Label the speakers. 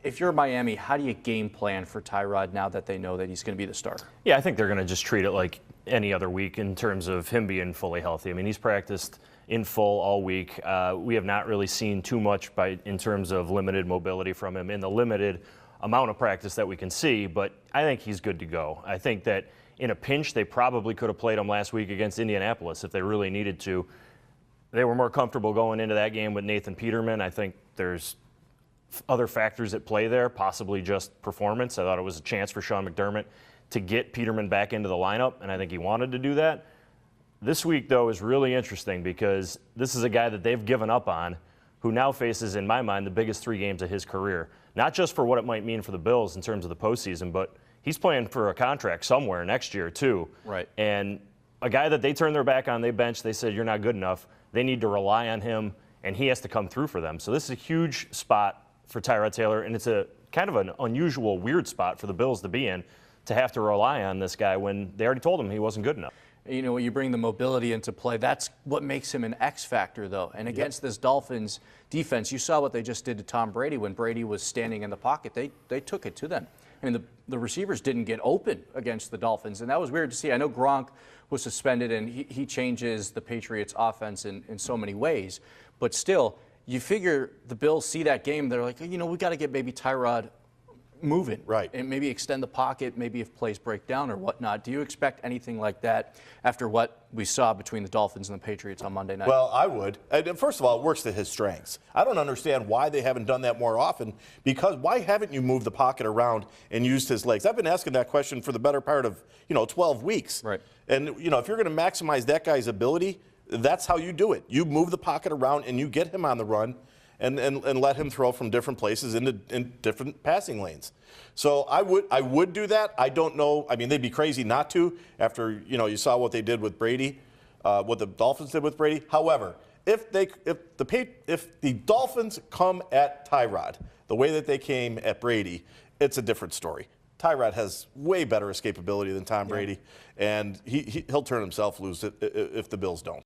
Speaker 1: If you're Miami, how do you game plan for Tyrod now that they know that he's going to be the starter?
Speaker 2: Yeah, I think they're going to just treat it like any other week in terms of him being fully healthy. I mean, he's practiced in full all week. We have not really seen too much in terms of limited mobility from him in the limited amount of practice that we can see, but I think he's good to go. I think that in a pinch, they probably could have played him last week against Indianapolis if they really needed to. They were more comfortable going into that game with Nathan Peterman. I think there's other factors at play there, possibly just performance. I thought it was a chance for Sean McDermott to get Peterman back into the lineup, and I think he wanted to do that. This week, though, is really interesting because this is a guy that they've given up on who now faces, in my mind, the biggest 3 games of his career. Not just for what it might mean for the Bills in terms of the postseason, but he's playing for a contract somewhere next year, too.
Speaker 1: Right.
Speaker 2: And a guy that they turned their back on, they benched, they said, you're not good enough. They need to rely on him, and he has to come through for them. So this is a huge spot for Tyrod Taylor, and it's a kind of an unusual, weird spot for the Bills to be in, to have to rely on this guy when they already told him he wasn't good enough.
Speaker 1: You know, when you bring the mobility into play, that's what makes him an X factor, though. And against this Dolphins defense, you saw what they just did to Tom Brady when Brady was standing in the pocket. They took it to them. I mean, the receivers didn't get open against the Dolphins, and that was weird to see. I know Gronk was suspended, and he changes the Patriots' offense in so many ways. But still, you figure the Bills see that game, they're like, you know, we got to get maybe Tyrod moving.
Speaker 3: Right.
Speaker 1: And maybe extend the pocket, maybe if plays break down or whatnot. Do you expect anything like that after what we saw between the Dolphins and the Patriots on Monday night?
Speaker 3: Well, I would. And first of all, it works to his strengths. I don't understand why they haven't done that more often, because why haven't you moved the pocket around and used his legs? I've been asking that question for the better part of, 12 weeks.
Speaker 1: Right.
Speaker 3: And, if you're going to maximize that guy's ability, that's how you do it. You move the pocket around and you get him on the run and let him throw from different places in different passing lanes. So I would do that. I don't know. I mean, they'd be crazy not to after, you saw what they did with Brady, what the Dolphins did with Brady. However, if the Dolphins come at Tyrod the way that they came at Brady, it's a different story. Tyrod has way better escapability than Tom Brady, and he'll turn himself loose if the Bills don't.